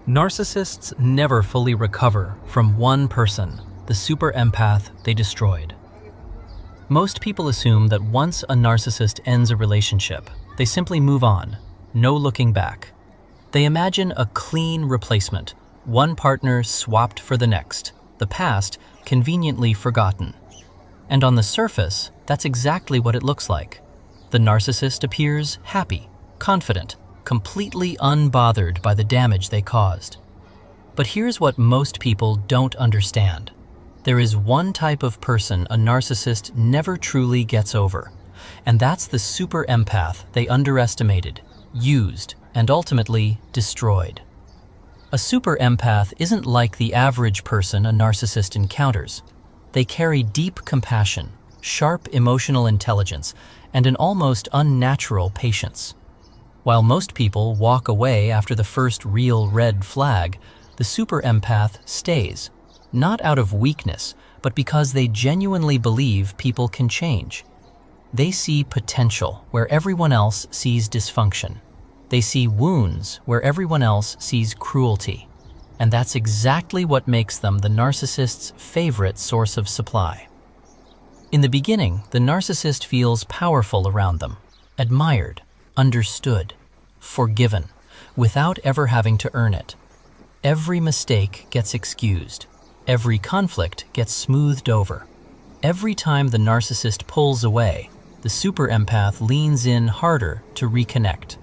Narcissists never fully recover from one person, the super empath they destroyed. Most people assume that once a narcissist ends a relationship, they simply move on, no looking back. They imagine a clean replacement, one partner swapped for the next, the past conveniently forgotten. And on the surface, that's exactly what it looks like. The narcissist appears happy, confident, completely unbothered by the damage they caused. But here's what most people don't understand. There is one type of person a narcissist never truly gets over, and that's the super empath they underestimated, used, and ultimately destroyed. A super empath isn't like the average person a narcissist encounters. They carry deep compassion, sharp emotional intelligence, and an almost unnatural patience. While most people walk away after the first real red flag, the super empath stays, not out of weakness, but because they genuinely believe people can change. They see potential where everyone else sees dysfunction. They see wounds where everyone else sees cruelty. And that's exactly what makes them the narcissist's favorite source of supply. In the beginning, the narcissist feels powerful around them, admired, understood, forgiven, without ever having to earn it. Every mistake gets excused. Every conflict gets smoothed over. Every time the narcissist pulls away, the super empath leans in harder to reconnect.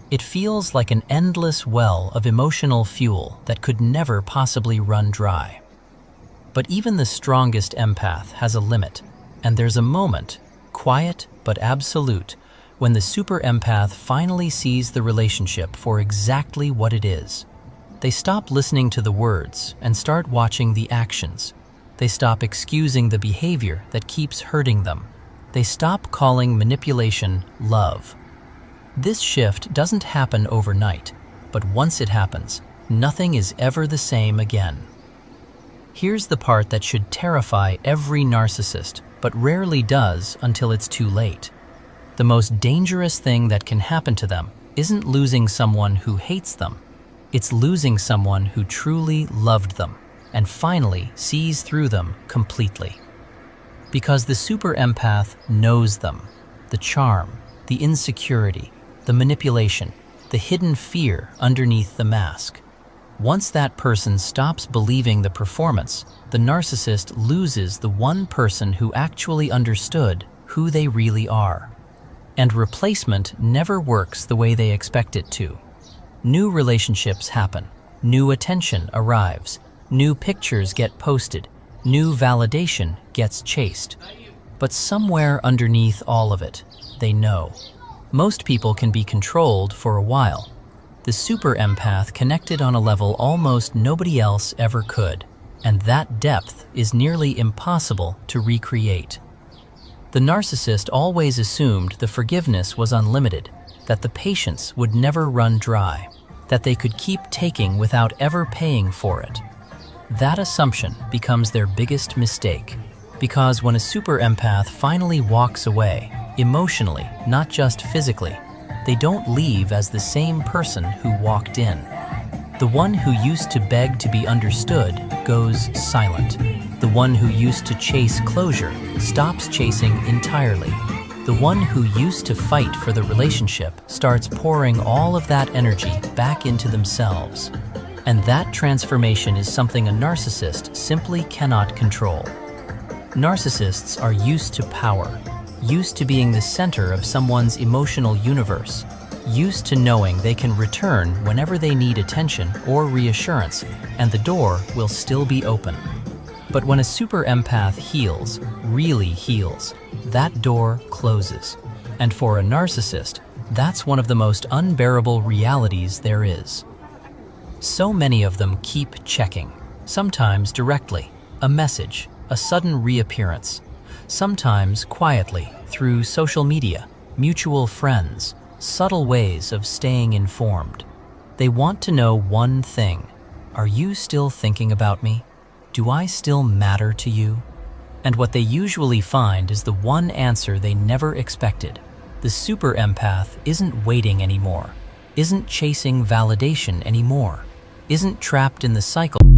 It feels like an endless well of emotional fuel that could never possibly run dry. But even the strongest empath has a limit, and there's a moment, quiet but absolute, when the super empath finally sees the relationship for exactly what it is. They stop listening to the words and start watching the actions. They stop excusing the behavior that keeps hurting them. They stop calling manipulation love. This shift doesn't happen overnight, but once it happens, nothing is ever the same again. Here's the part that should terrify every narcissist, but rarely does until it's too late. The most dangerous thing that can happen to them isn't losing someone who hates them. It's losing someone who truly loved them and finally sees through them completely. Because the super empath knows them, the charm, the insecurity, the manipulation, the hidden fear underneath the mask. Once that person stops believing the performance, the narcissist loses the one person who actually understood who they really are. And replacement never works the way they expect it to. New relationships happen, new attention arrives, new pictures get posted, new validation gets chased. But somewhere underneath all of it, they know. Most people can be controlled for a while. The super empath connected on a level almost nobody else ever could, and that depth is nearly impossible to recreate. The narcissist always assumed the forgiveness was unlimited, that the patience would never run dry, that they could keep taking without ever paying for it. That assumption becomes their biggest mistake, because when a super empath finally walks away, emotionally, not just physically, they don't leave as the same person who walked in. The one who used to beg to be understood goes silent. The one who used to chase closure stops chasing entirely. The one who used to fight for the relationship starts pouring all of that energy back into themselves. And that transformation is something a narcissist simply cannot control. Narcissists are used to power, used to being the center of someone's emotional universe, used to knowing they can return whenever they need attention or reassurance, and the door will still be open. But when a super empath heals, really heals, that door closes. And for a narcissist, that's one of the most unbearable realities there is. So many of them keep checking, sometimes directly, a message, a sudden reappearance, sometimes quietly through social media, mutual friends, subtle ways of staying informed. They want to know one thing: are you still thinking about me? Do I still matter to you? And what they usually find is the one answer they never expected. The super empath isn't waiting anymore, isn't chasing validation anymore. isn't trapped in the cycle